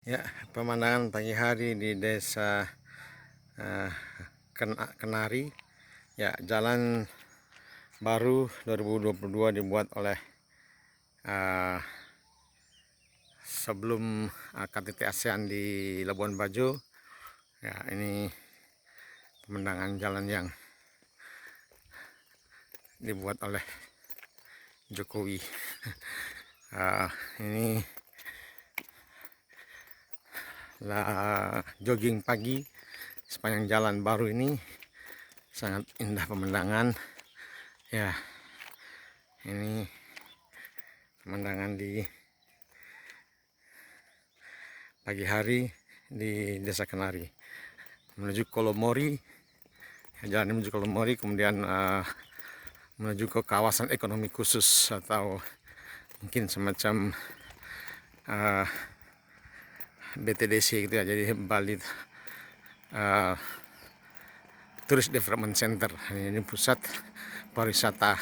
Ya, pemandangan pagi hari di desa eh, Kenari. Ya, jalan baru 2022 dibuat oleh eh, sebelum KTT ASEAN di Labuan Bajo. Ya, ini pemandangan jalan yang dibuat oleh Jokowi. Ini lah jogging pagi sepanjang jalan baru ini, sangat indah pemandangan. Ya, ini pemandangan di pagi hari di Desa Kenari menuju Kolomori. Jalan menuju Kolomori, kemudian menuju ke kawasan ekonomi khusus atau mungkin semacam BTDC gitu ya, jadi Bali Tourist Development Center. Ini pusat pariwisata,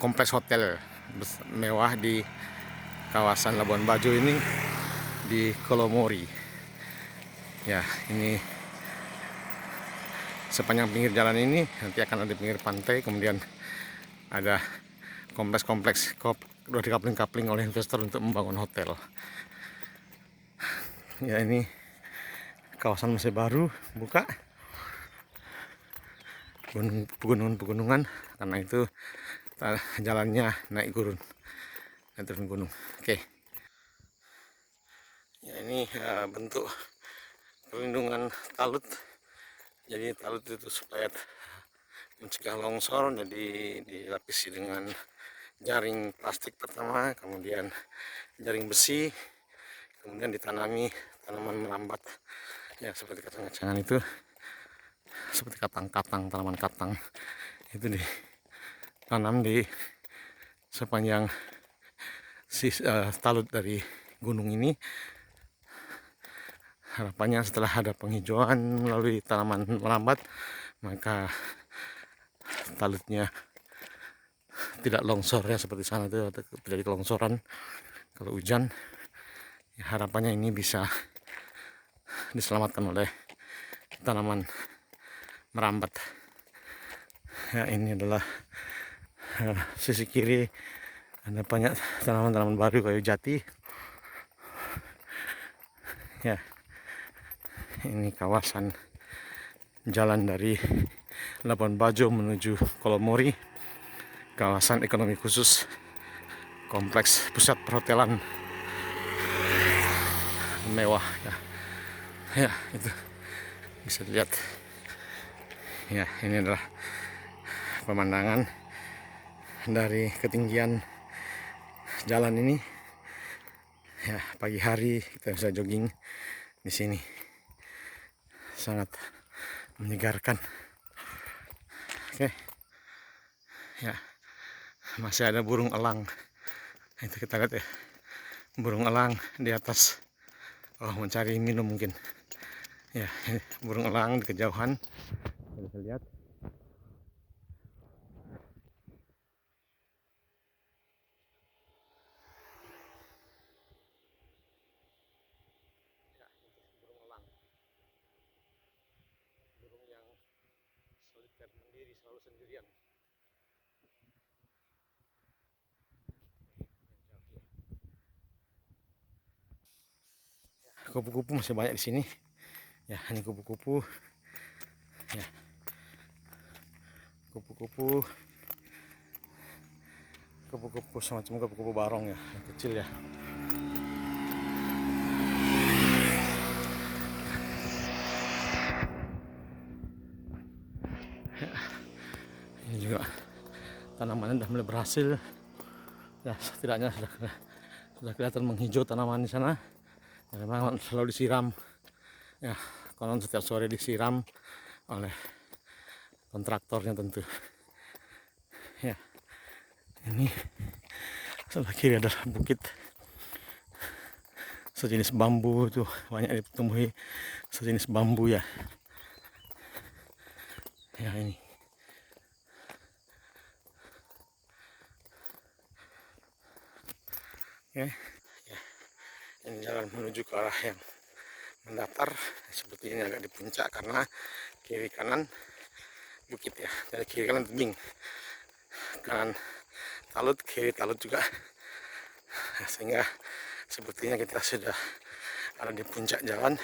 kompleks hotel mewah di kawasan Labuan Bajo ini, di Kolomori. Ya, ini sepanjang pinggir jalan ini nanti akan ada pinggir pantai, kemudian ada kompleks-kompleks sudah dikapling-kapling oleh investor untuk membangun hotel. Ya, ini kawasan masih baru buka, pegunungan, karena itu jalannya naik turun gunung. Oke. Ya, ini bentuk perlindungan talut. Jadi talut itu supaya mencegah longsor, jadi dilapisi dengan jaring plastik pertama, kemudian jaring besi, kemudian ditanami tanaman merambat ya, seperti kacang-kacangan itu, seperti katang-katang, tanaman katang itu ditanam di sepanjang talut dari gunung ini. Harapannya setelah ada penghijauan melalui tanaman merambat, maka talutnya tidak longsor ya, seperti sana itu terjadi kelongsoran kalau hujan. Ya, harapannya ini bisa diselamatkan oleh tanaman merambat. Ya, ini adalah sisi kiri, ada banyak tanaman-tanaman baru kayu jati. Ya, ini kawasan jalan dari Labuan Bajo menuju Kolomori, kawasan ekonomi khusus, kompleks pusat perhotelan mewah ya. Ya, itu bisa dilihat. Ya, ini adalah pemandangan dari ketinggian jalan ini. Ya, pagi hari kita bisa jogging di sini, sangat menyegarkan. Oke. Ya, masih ada burung elang. Itu kita lihat ya, burung elang di atas. Oh, mencari minum mungkin. Ya, burung elang di kejauhan bisa lihat. Ya, burung elang, burung yang soliter, mandiri, selalu sendirian. Kupu-kupu masih banyak di sini. Ya, ini kupu-kupu. Ya, kupu-kupu, kupu-kupu semacam kupu-kupu barong ya, yang kecil ya. Ini juga tanamannya sudah mulai berhasil. Ya, setidaknya sudah kelihatan menghijau tanaman di sana. Ya, memang selalu disiram. Ya, konon setiap sore disiram oleh kontraktornya tentu. Ya, ini sebelah kiri adalah bukit sejenis bambu, itu banyak ditumbuhi sejenis bambu ya. Ya, ini. Oke. Ya, ini jalan menuju ke arah yang mendatar. Seperti ini agak di puncak karena kiri kanan bukit ya, dari kiri kanan tebing, kanan talut, kiri talut juga, sehingga sepertinya kita sudah ada di puncak jalan,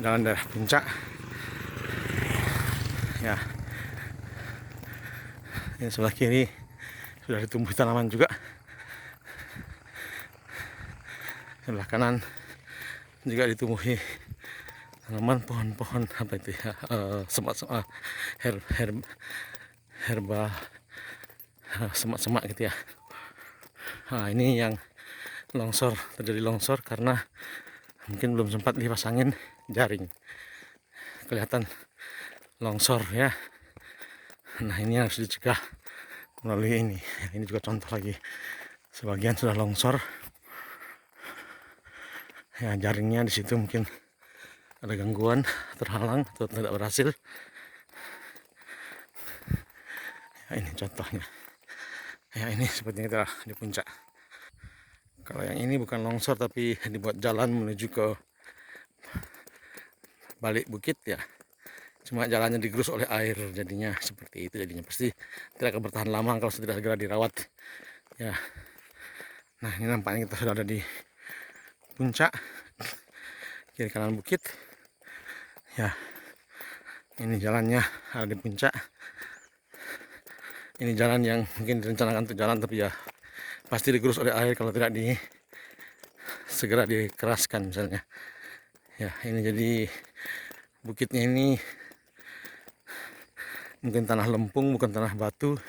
jalan daerah puncak ya. Ini sebelah kiri sudah ditumbuhi tanaman juga, sebelah kanan juga ditumbuhi tanaman pohon-pohon apa itu ya, semak-semak, herba, semak-semak gitu ya. Nah, ini yang longsor, terjadi longsor karena mungkin belum sempat dipasangin jaring, kelihatan longsor ya. Nah, ini harus dicegah melalui ini. Ini juga contoh lagi, sebagian sudah longsor ya, jaringnya di situ mungkin ada gangguan, terhalang atau tidak berhasil ya. Ini contohnya ya, ini sepertinya kita di puncak. Kalau yang ini bukan longsor tapi dibuat jalan menuju ke balik bukit ya, cuma jalannya digerus oleh air, jadinya seperti itu. Jadinya pasti tidak akan bertahan lama kalau tidak segera dirawat ya. Nah, ini nampaknya kita sudah ada di puncak, kiri kanan bukit ya. Ini jalannya ada di puncak. Ini jalan yang mungkin direncanakan untuk jalan, tapi ya pasti digerus oleh air kalau tidak segera dikeraskan misalnya ya. Ini jadi bukitnya ini mungkin tanah lempung, bukan tanah batu,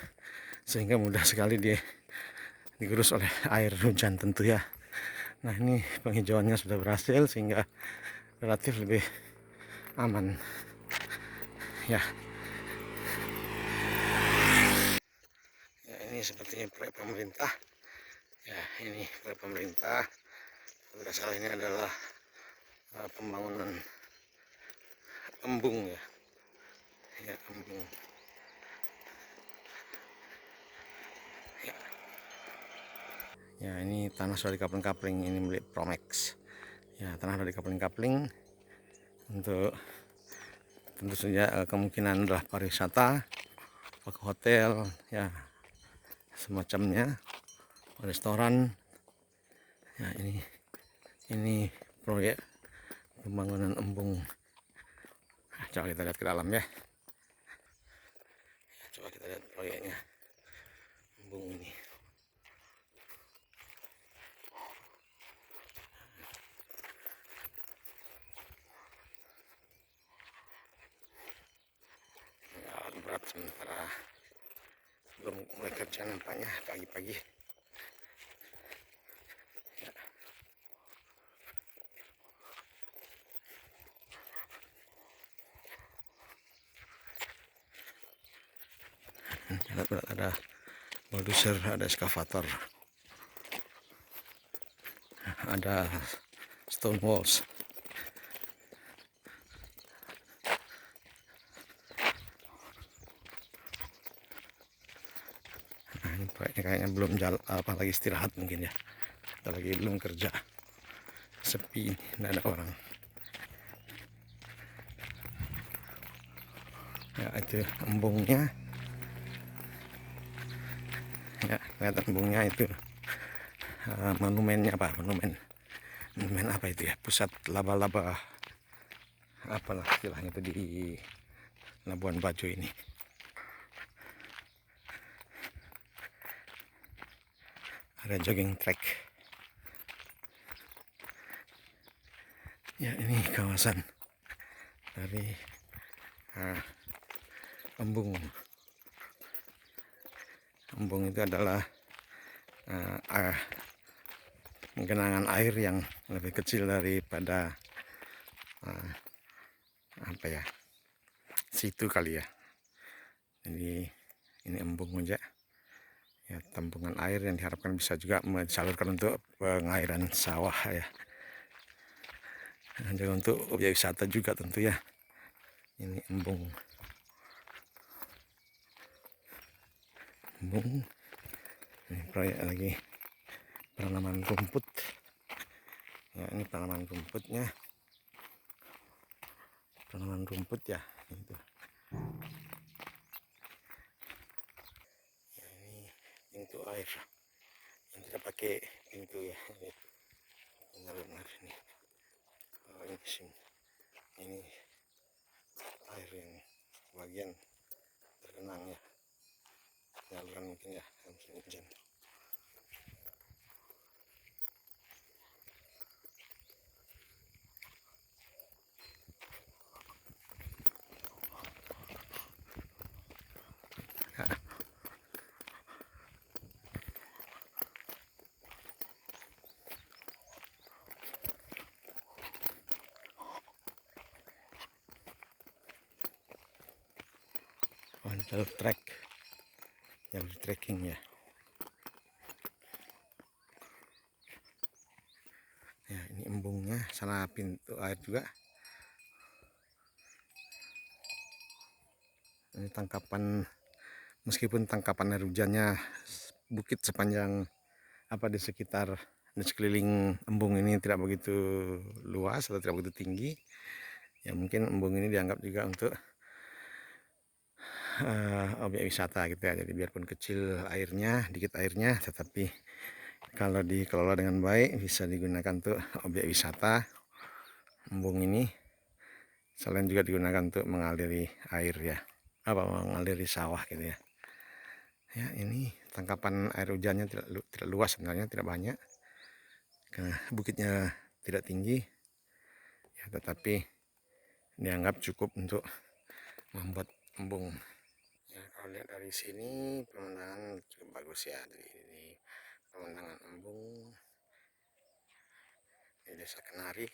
sehingga mudah sekali digerus oleh air hujan tentu ya. Nah, ini penghijauannya sudah berhasil sehingga relatif lebih aman ya. Ya, ini sepertinya proyek pemerintah ya. Ini proyek pemerintah, tidak salah ini adalah pembangunan embung ya. Ya, embung ya. Ya, ini tanah sudah dikapling-kapling, ini milik Promex ya. Tanah sudah dikapling-kapling untuk tentu saja kemungkinan adalah pariwisata, hotel ya, semacamnya, restoran ya. Ini proyek pembangunan embung. Nah, coba kita lihat ke dalam ya. Coba kita lihat proyeknya embung ini. Ya, berat sementara belum mulai kerja nampaknya pagi-pagi. Berat, ada bulldozer, ada eskavator, ada stone walls. Nah, ini proyeknya kayaknya belum jalan, apalagi istirahat mungkin ya, kita lagi belum kerja, sepi, tidak ada orang ya. Itu embungnya ya, kelihatan embungnya itu. Monumennya apa, monumen apa itu ya, pusat laba-laba apalah istilahnya itu di Labuan Bajo ini. Ada jogging track ya. Ini kawasan dari embung. Embung itu adalah genangan air yang lebih kecil daripada apa ya, situ kali ya. Jadi ini embung aja ya, tampungan air yang diharapkan bisa juga disalurkan untuk pengairan sawah ya, dan juga untuk objek wisata juga tentu ya. Ini embung ini proyek lagi penanaman rumput. Ya, ini penanaman rumputnya, penanaman rumput ya itu. Ya, ini pintu air yang tidak pakai pintu ya, benar-benar ini. Oh, ini air yang bagian tergenang ya, penyaluran mungkin ya musim hujan. Oh, jalur trek, jalur trekking ya. Ya, ini embungnya, sana pintu air juga. Ini tangkapan, meskipun tangkapan air hujannya bukit sepanjang di sekitar di sekeliling embung ini tidak begitu luas atau tidak begitu tinggi. Ya mungkin embung ini dianggap juga untuk objek wisata gitu ya. Jadi biarpun kecil airnya, dikit airnya, tetapi kalau dikelola dengan baik bisa digunakan untuk objek wisata. Embung ini selain juga digunakan untuk mengaliri air ya, mengaliri sawah gitu ya. Ya, ini tangkapan air hujannya tidak luas sebenarnya, tidak banyak karena bukitnya tidak tinggi ya, tetapi dianggap cukup untuk membuat embung. Ya, kalau lihat dari sini pemandangan cukup bagus ya. Dari ini pemandangan embung di Desa Kenari.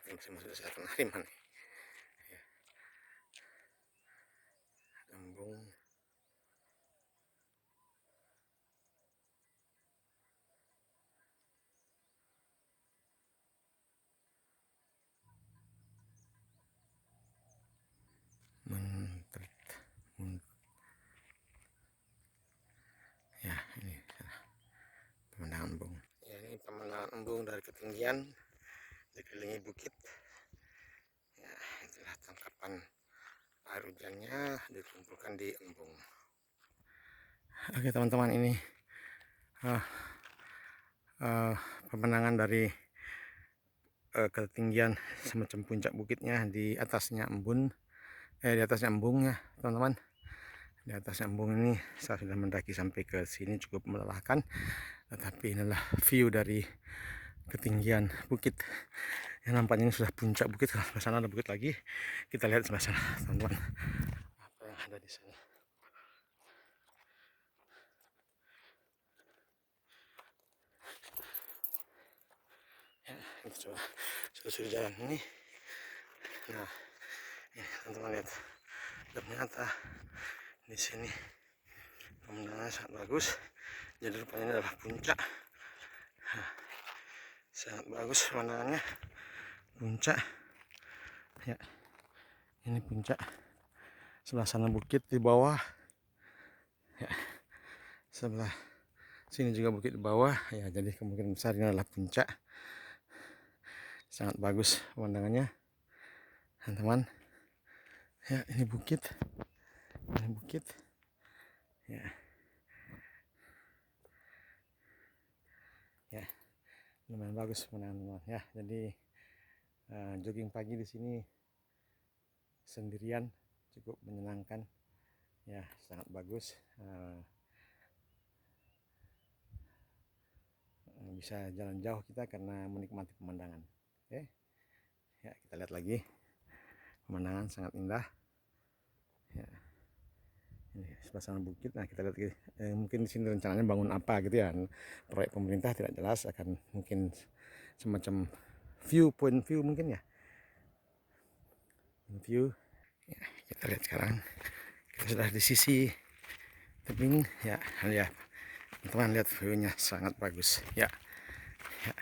Masih masuk Desa Kenari mana? Ya, embung. Ya, ini pemandangan embung. Ya, ini pemandangan embung dari ketinggian dikelilingi bukit. Ya, itulah tangkapan air hujannya dikumpulkan di embung. Oke teman-teman, ini pemandangan dari ketinggian semacam puncak bukitnya di atasnya di atasnya embung ya teman-teman. Di atasnya embung ini saya sudah mendaki sampai ke sini, cukup melelahkan, tetapi inilah view dari ketinggian bukit yang nampaknya ini sudah puncak bukit. Sebelah sana ada bukit lagi, kita lihat sebelah sana teman-teman apa yang ada di sana. Ya, kita coba selusuri jalan ini. Nah, ini teman-teman lihat, ternyata di sini pemandangannya sangat bagus. Jadi rupanya ini adalah puncak. Nah, sangat bagus pemandangannya, puncak ya. Ini puncak, sebelah sana bukit di bawah ya, sebelah sini juga bukit di bawah ya. Jadi kemungkinan besar ini adalah puncak. Sangat bagus pemandangannya teman-teman ya. Ini bukit ya. Ya, lumayan bagus pemandangan ya. Jadi jogging pagi di sini sendirian cukup menyenangkan ya, sangat bagus. Bisa jalan jauh kita karena menikmati pemandangan. Oke ya, kita lihat lagi, pemandangan sangat indah ya. Ini sebelah sana bukit. Nah, kita lihat mungkin di sini rencananya bangun apa gitu ya, proyek pemerintah tidak jelas, akan mungkin semacam point view mungkin ya, view ya. Kita lihat sekarang kita sudah di sisi tebing ya. Ya teman-teman, lihat view-nya sangat bagus ya. Ya.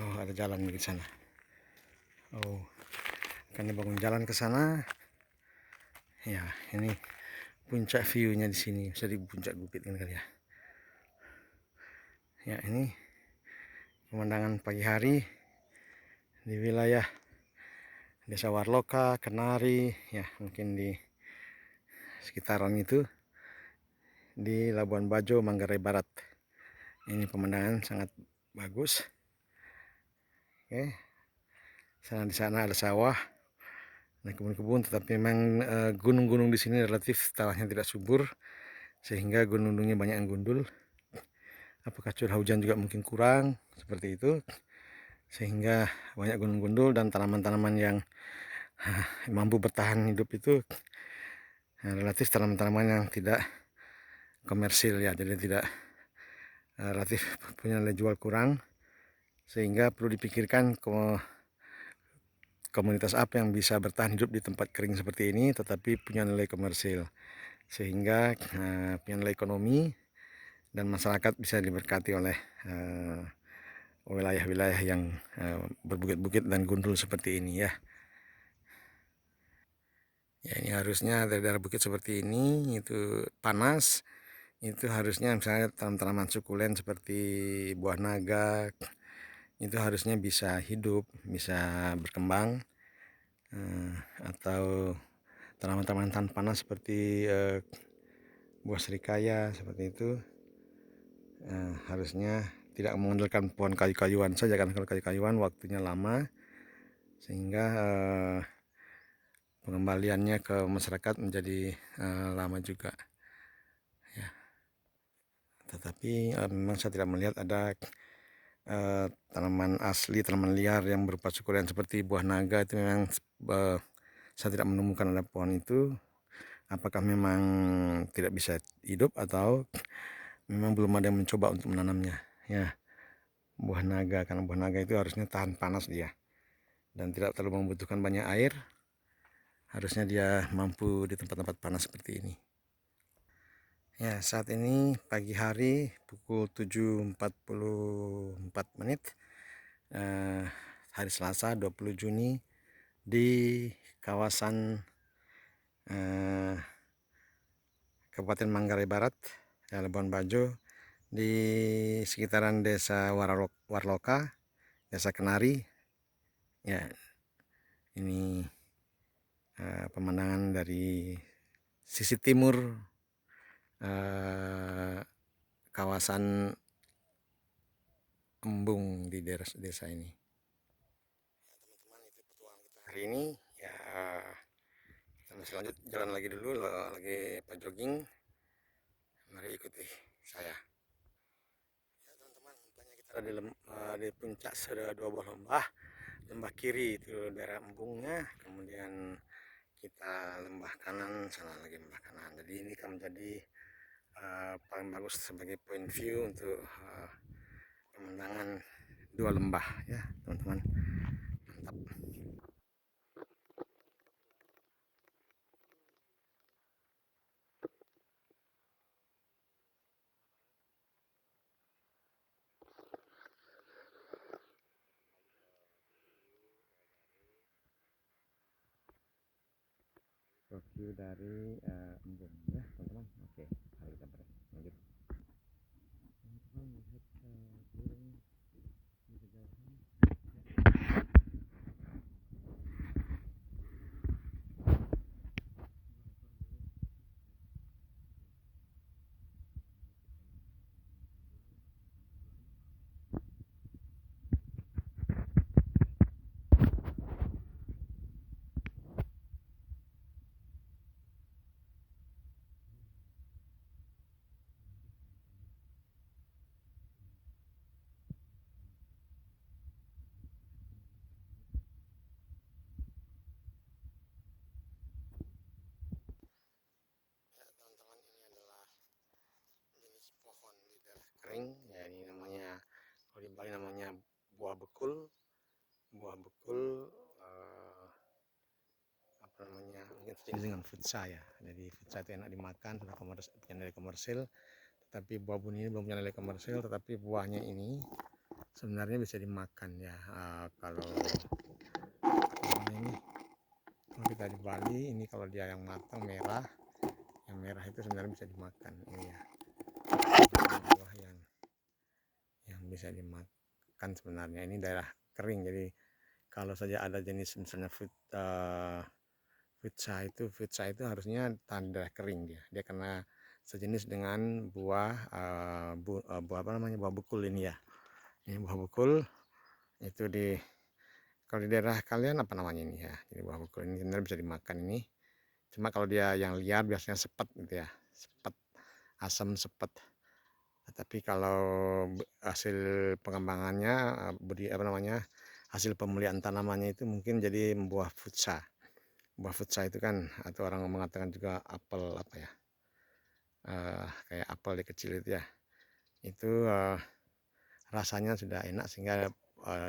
Oh, ada jalan di sana. Oh, akan dibangun jalan ke sana ya. Ini puncak view-nya di sini, bisa di puncak bukit ini kali ya. Ya, ini pemandangan pagi hari di wilayah Desa Warloka, Kenari, ya mungkin di sekitaran itu, di Labuan Bajo, Manggarai Barat. Ini pemandangan sangat bagus. Oke, di sana ada sawah dan kebun-kebun, tetapi memang gunung-gunung di sini relatif tanahnya tidak subur, sehingga gunung-gunungnya banyak yang gundul. Apakah curah hujan juga mungkin kurang, seperti itu, sehingga banyak gunung gundul dan tanaman-tanaman yang mampu bertahan hidup itu relatif tanaman-tanaman yang tidak komersil, ya, jadi tidak relatif punya nilai jual kurang, sehingga perlu dipikirkan komunitas apa yang bisa bertahan hidup di tempat kering seperti ini tetapi punya nilai komersil, sehingga punya nilai ekonomi dan masyarakat bisa diberkati oleh wilayah-wilayah yang berbukit-bukit dan gundul seperti ini, ya. Ya, ini harusnya dari daerah bukit seperti ini itu panas, itu harusnya misalnya tanaman-tanaman sukulen seperti buah naga itu harusnya bisa hidup, bisa berkembang, atau tanaman-tanaman tahan panas seperti buah serikaya seperti itu, harusnya tidak mengandalkan pohon kayu-kayuan saja, karena kalau kayu-kayuan waktunya lama, sehingga pengembaliannya ke masyarakat menjadi lama juga, ya. Tetapi memang saya tidak melihat ada tanaman asli, tanaman liar yang berupa sukulen seperti buah naga itu memang saya tidak menemukan ada pohon itu. Apakah memang tidak bisa hidup atau memang belum ada yang mencoba untuk menanamnya, ya, buah naga, karena buah naga itu harusnya tahan panas dia dan tidak terlalu membutuhkan banyak air, harusnya dia mampu di tempat-tempat panas seperti ini. Ya, saat ini pagi hari pukul 7.44 hari Selasa 20 Juni di kawasan Kabupaten Manggarai Barat, Labuan Bajo, di sekitaran Desa Warloka, Desa Kenari. Ya, ini pemandangan dari sisi timur kawasan Embung di desa ini. Teman-teman, itu petualangan kita hari ini. Ya, kita masih lanjut jalan lagi dulu, lagi jogging. Mari ikuti saya. Ya teman-teman, kita ada di puncak sudah dua buah lembah. Lembah kiri itu daerah embungnya, kemudian kita lembah kanan, sana lagi lembah kanan. Jadi ini kan menjadi paling bagus sebagai point view untuk pemandangan dua lembah, ya teman-teman. Mantap. Review dari embung, ya teman-teman. Oke, mari kita lanjut. Teman-teman lihat burung di kejauhan. Ya teman-teman, ini adalah jenis pohon di daerah kering, ya ini namanya, kalau di Bali namanya buah bekul. Buah bekul apa namanya, mungkin sejenis dengan futsa, ya. Jadi futsa itu enak dimakan, sudah punya nilai komersil. Tetapi buah buni ini belum punya nilai komersil, tetapi buahnya ini sebenarnya bisa dimakan, ya. Kalau ini, kalau kita di Bali ini, kalau dia yang matang merah, yang merah itu sebenarnya bisa dimakan, ini ya, buah yang bisa dimakan. dimakan sebenarnya. Ini daerah kering, jadi kalau saja ada jenis misalnya futsa itu harusnya daerah kering dia karena sejenis dengan buah buah apa namanya, buah bukul ini ya. Ini buah bukul itu kalau di daerah kalian apa namanya ini ya. Jadi buah bukul ini sebenarnya bisa dimakan ini. Cuma kalau dia yang liar biasanya sepet gitu ya, sepet, asam sepet. Tapi kalau hasil pengembangannya apa namanya, hasil pemulihan tanamannya itu mungkin jadi buah futsa. Buah futsa itu kan, atau orang mengatakan juga apel apa ya, kayak apel di kecil itu ya. Itu rasanya sudah enak sehingga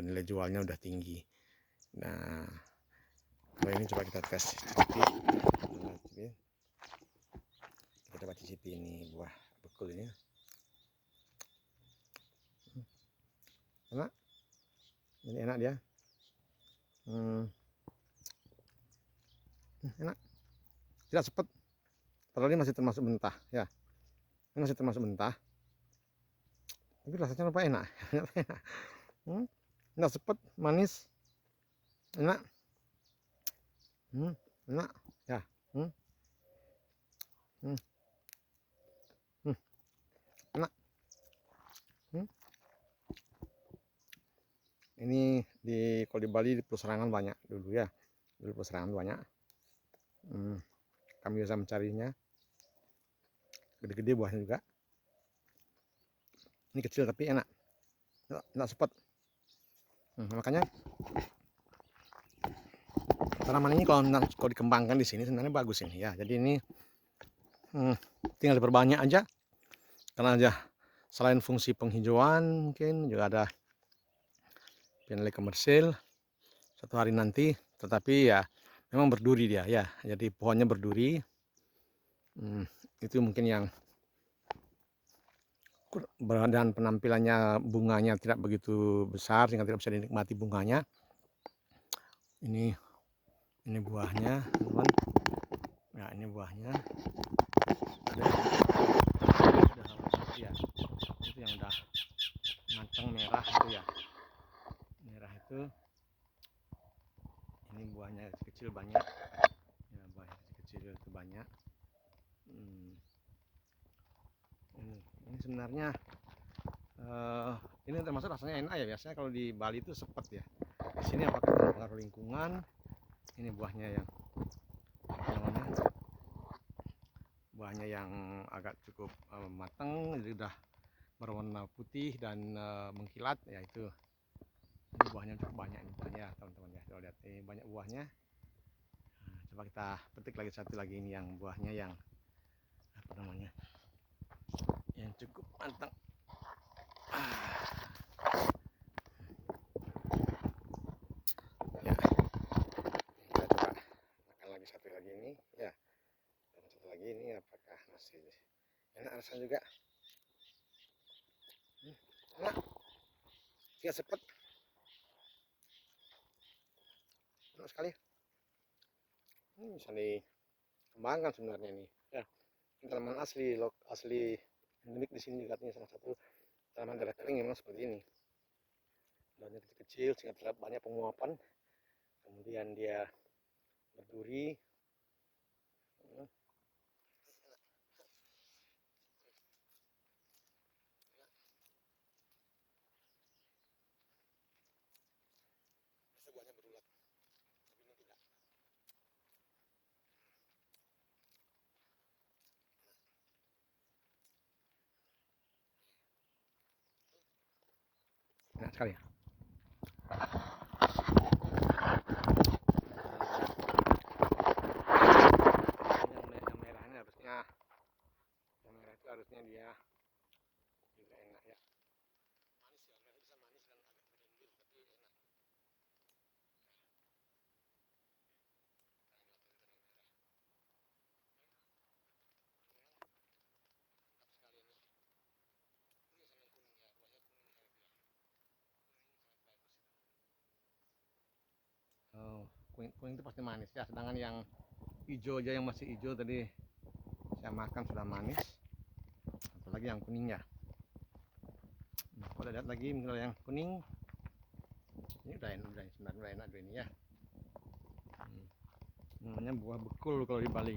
nilai jualnya udah tinggi. Nah, kalau ini coba kita tes cicipi. Kita coba cicipi ini buah bekul ini. Enak, ini enak dia. Enak, tidak sepet. Padahal ini masih termasuk mentah ya. Ini masih termasuk mentah. Tapi rasanya lupa enak. Enak sepet, manis, enak. Enak ya. Enak. Ini kalau di Bali di Puserangan banyak dulu ya. Dulu Puserangan banyak. Kami bisa mencarinya. Gede-gede buahnya juga. Ini kecil tapi enak. Enak sepet. Makanya tanaman ini kalau dikembangkan di sini sebenarnya bagus ini ya. Jadi ini tinggal diperbanyak aja. Karena aja selain fungsi penghijauan mungkin juga ada nilai komersil suatu hari nanti. Tetapi ya memang berduri dia ya. Jadi pohonnya berduri. Itu mungkin yang dan penampilannya bunganya tidak begitu besar sehingga tidak bisa dinikmati bunganya. Ini buahnya, teman. Ya, ini buahnya. Ya, itu yang udah matang merah itu ya. Merah itu. Ini buahnya kecil banyak. Ya, buahnya kecil itu banyak. Ini sebenarnya ini termasuk rasanya enak ya. Biasanya kalau di Bali itu sepet ya. Di sini apakah pengaruh lingkungan? Ini buahnya yang buahnya yang agak cukup matang, jadi udah berwarna putih dan mengkilat, yaitu ini buahnya cukup banyak ini buahnya teman-teman ya. Kalau lihat ini banyak buahnya. Nah, coba kita petik lagi satu lagi ini yang buahnya yang apa namanya, yang cukup matang. Ya, kita coba makan lagi satu lagi ini ya. Dan satu lagi ini apakah masih enak rasanya juga. Enak, dia sepet, enak sekali. Bisa dikembangkan sebenarnya ini ya. Tanaman asli endemik di sini katanya salah satu tanaman daerah kering memang seperti ini. Daunnya kecil-kecil sehingga terdapat banyak penguapan. Kemudian dia berduri. Buahnya berulat, tapi ini tidak. Enak sekali ya. Yang merah ini harusnya, yang merah itu harusnya dia juga enak ya. Manis ya, merah bisa manis dan agak berlendir tapi enak. Mantap sekali ini. Ini sama yang kuning ya, buahnya kuning ya itu ya. Kuning sangat bagus itu. Oh, kuning itu pasti manis ya. Sedangkan yang hijau aja, yang masih hijau tadi saya makan sudah manis. Apalagi yang kuning ya. Nah, kalau lihat lagi misalnya yang kuning udah enak tuh ini ya. Namanya buah bekul kalau di Bali.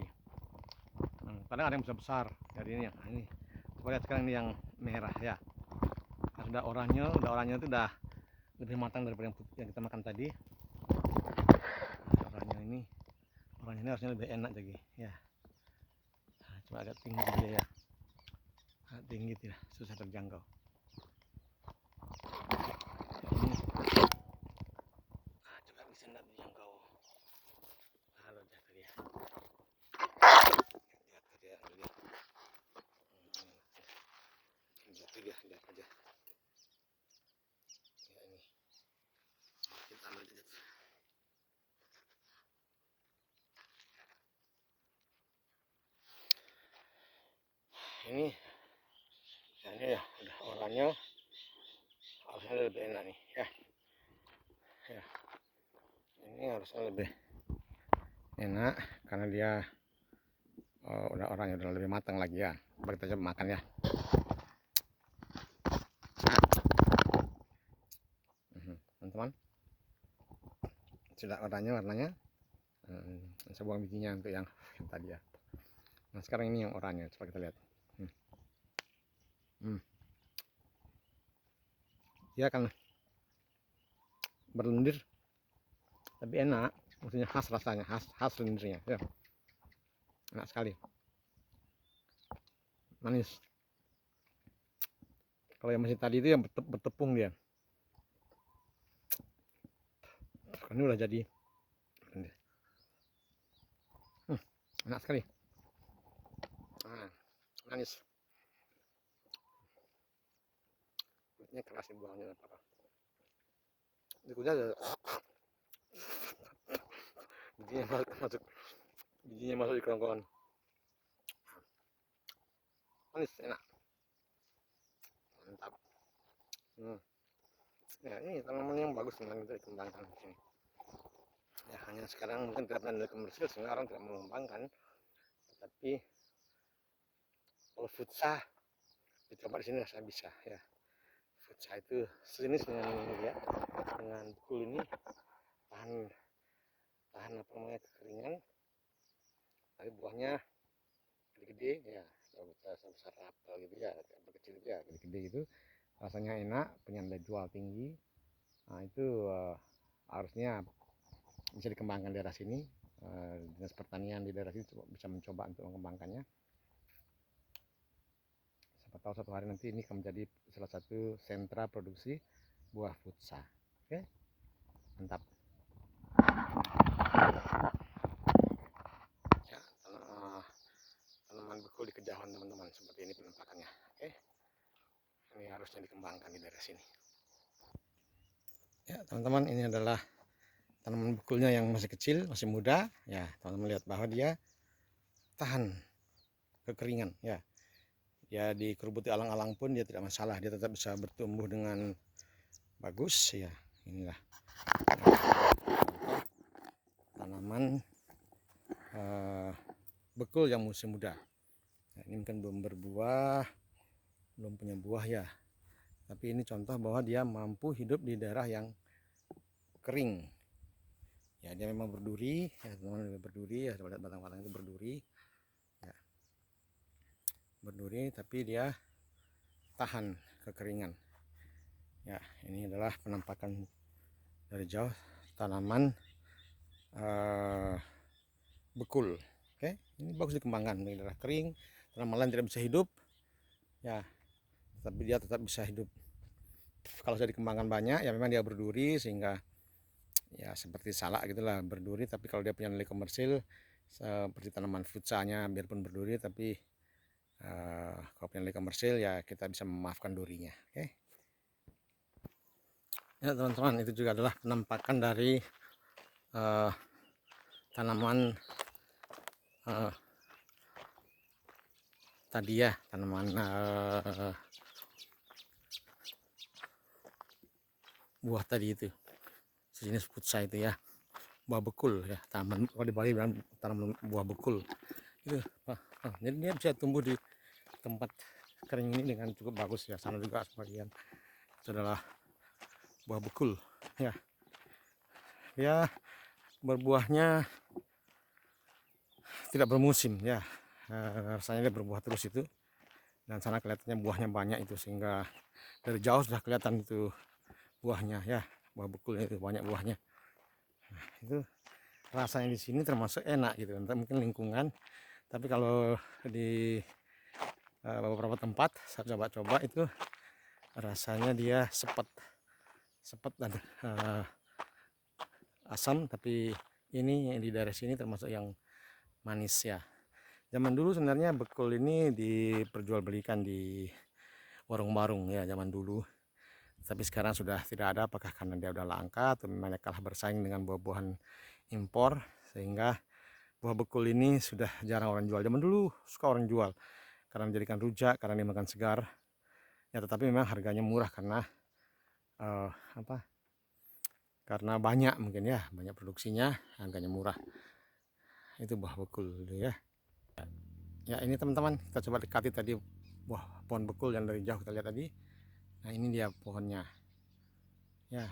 Kadang ada yang besar-besar dari ini ya. Nah, ini coba lihat sekarang ini yang merah ya. Nah, sudah oranye itu udah lebih matang daripada yang kita makan tadi. Oranye ini harusnya lebih enak lagi ya. Nah, coba agak tinggi dia ya. Agak tinggi ya, susah terjangkau. Coba bisa enggak terjangkau. Halo jatuh dia. Jatuh dia. Jatuh dia, lihat aja. Ya ini. Kita ambil aja. Ini ya udah oranye, harusnya lebih enak nih ya. Ini harusnya lebih enak karena dia udah oranye, udah lebih matang lagi ya. Coba kita coba makan ya. Teman-teman, sudah warnanya. Saya buang bijinya untuk yang tadi ya. Nah sekarang ini yang oranye, coba kita lihat. Dia akan berlendir tapi enak, maksudnya khas rasanya, khas lendirnya ya. Enak sekali, manis. Kalau yang masih tadi itu yang bertepung dia, ini udah jadi enak sekali. Manis, ini keras sih buahnya apa ada bijinya masuk di kerongkongan. Manis, enak, mantap. Ya ini tanaman yang bagus memang untuk dikembangkan di sini. Ya hanya sekarang mungkin tidak pernah komersil sehingga orang tidak mengembangkan. Tapi kalau futsa dicoba di sini saya bisa ya. Futsa itu sejenis dengan ini ya, dengan bekul ini tahan apa namanya kekeringan. Tapi buahnya gede-gede ya, sebesar apel gitu ya, apel kecil gitu ya, gede-gede itu. Rasanya enak, punya nilai jual tinggi. Nah itu harusnya bisa dikembangkan di daerah sini. Dinas pertanian di daerah sini bisa mencoba untuk mengembangkannya. Siapa tahu suatu hari nanti ini akan menjadi salah satu sentra produksi buah futsa. Oke, mantap. Ya, tanaman bekul di kejauhan teman-teman, seperti ini penampakannya. Oke, ini harusnya dikembangkan di daerah sini. Ya teman-teman, ini adalah tanaman bekulnya yang masih kecil, masih muda. Ya teman-teman lihat bahwa dia tahan kekeringan ya. Dia dikerubuti alang-alang pun dia tidak masalah, dia tetap bisa bertumbuh dengan bagus ya. Inilah tanaman bekul yang masih muda. Nah, ini mungkin belum berbuah, belum punya buah ya, tapi ini contoh bahwa dia mampu hidup di daerah yang kering ya. Dia memang berduri ya teman-teman, berduri ya, coba lihat batang-batang itu berduri ya, berduri tapi dia tahan kekeringan ya. Ini adalah penampakan dari jauh tanaman bekul. Oke, ini bagus dikembangkan di daerah kering, tanaman lain tidak bisa hidup ya, tapi dia tetap bisa hidup. Kalau sudah dikembangkan banyak ya memang dia berduri, sehingga ya seperti salak gitulah berduri. Tapi kalau dia punya nilai komersil seperti tanaman futsanya, biarpun berduri tapi kalau punya nilai komersil ya kita bisa memaafkan durinya. Oke ya teman-teman, itu juga adalah penampakan dari tanaman tadi ya, tanaman buah tadi itu, sejenis futsa itu ya, buah bekul ya. Tanaman kalau di Bali bilang tanaman buah bekul itu. Jadi dia bisa tumbuh di tempat kering ini dengan cukup bagus ya. Sana juga sebagian itu adalah buah bekul ya. ya berbuahnya tidak bermusim ya. Rasanya dia berbuah terus itu, dan sana kelihatannya buahnya banyak itu, sehingga dari jauh sudah kelihatan itu buahnya ya, buah bekul itu banyak buahnya. Nah, itu rasanya di sini termasuk enak gitu, entah mungkin lingkungan, tapi kalau di beberapa tempat saya coba-coba itu rasanya dia sepet dan asam, tapi ini di daerah sini termasuk yang manis ya. Zaman dulu sebenarnya bekul ini diperjualbelikan di warung-warung ya zaman dulu, tapi sekarang sudah tidak ada. Apakah karena dia udah langka atau memang kalah bersaing dengan buah-buahan impor, sehingga buah bekul ini sudah jarang orang jual. Zaman dulu suka orang jual karena menjadikan rujak, karena dimakan segar ya, tetapi memang harganya murah karena uh, apa karena banyak, mungkin ya banyak produksinya, harganya murah. Itu buah bekul ya. Ya ini teman-teman, kita coba dekati tadi buah pohon bekul yang dari jauh kita lihat tadi. Nah ini dia pohonnya ya.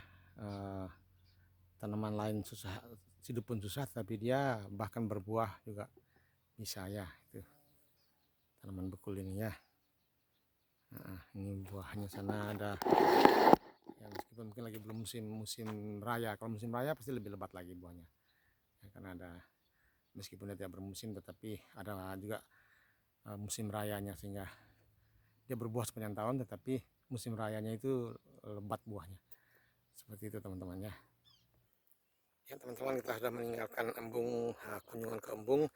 Tanaman lain susah hidup pun susah, tapi dia bahkan berbuah juga bisa ya. Itu tanaman bekul ini ya. Nah, ini buahnya sana ada ya, meskipun mungkin lagi belum musim raya. Kalau musim raya pasti lebih lebat lagi buahnya ya, karena ada, meskipun dia tidak bermusim, tetapi ada juga musim rayanya, sehingga dia berbuah sepanjang tahun, tetapi musim rayanya itu lebat buahnya. Seperti itu teman-teman ya. Ya teman-teman, kita sudah meninggalkan embung, kunjungan ke embung.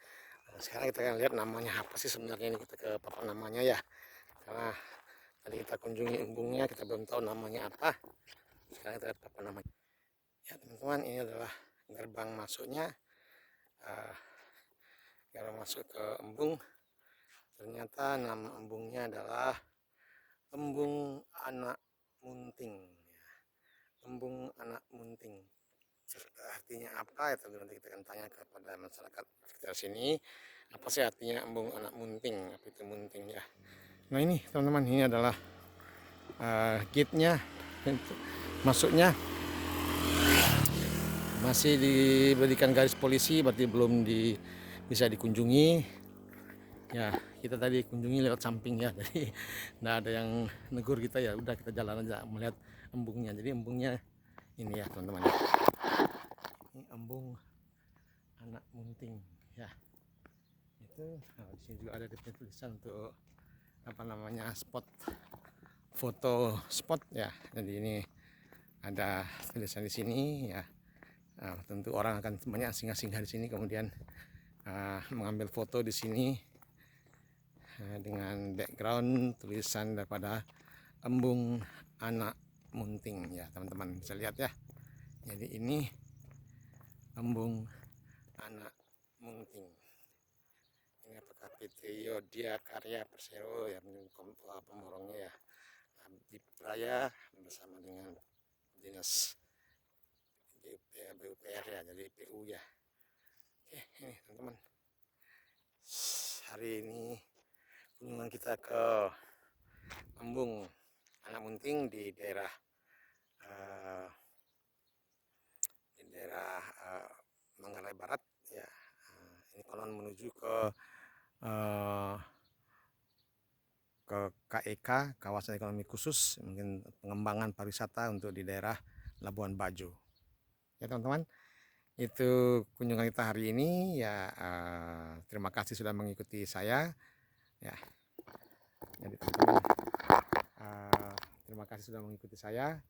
Sekarang kita akan lihat namanya apa sih sebenarnya, ini kita ke papan namanya ya, karena tadi kita kunjungi embungnya, kita belum tahu namanya apa. Sekarang kita lihat papan namanya ya teman-teman. Ini adalah gerbang masuknya, gerbang masuk ke embung. Ternyata nama embungnya adalah Embung Anak Munting ya. Embung Anak Munting artinya apa ya, tentu nanti kita akan tanya kepada masyarakat sekitar sini, apa sih artinya embung anak munting, apa itu munting ya. Nah ini teman-teman, ini adalah gate-nya, masuknya masih diberikan garis polisi, berarti belum bisa dikunjungi ya. Kita tadi kunjungi lewat samping ya, jadi tidak ada yang negur kita ya, udah kita jalan aja melihat embungnya. Jadi embungnya ini ya teman-teman, ini embung anak munting ya. Itu di sini juga ada tulisan untuk apa namanya, spot foto spot ya. Jadi ini ada tulisan di sini ya. Tentu orang akan banyak singgah-singgah di sini, kemudian mengambil foto di sini dengan background tulisan daripada Embung Anak Munting ya teman-teman, bisa lihat ya. Jadi ini Embung Anak Munting. Ini apakah PT Yodia Karya Persero ya, pemborongnya ya, Abdi Praya bersama dengan dinas BUPR ya, jadi PU ya. Oke ini teman-teman, hari ini kunjungan kita ke Embung Anak Munting di daerah Manggarai Barat ya. Ini konon menuju ke KEK, kawasan ekonomi khusus, mungkin pengembangan pariwisata untuk di daerah Labuan Bajo ya teman-teman. Itu kunjungan kita hari ini ya. Terima kasih sudah mengikuti saya ya. Jadi teman-teman, terima kasih sudah mengikuti saya.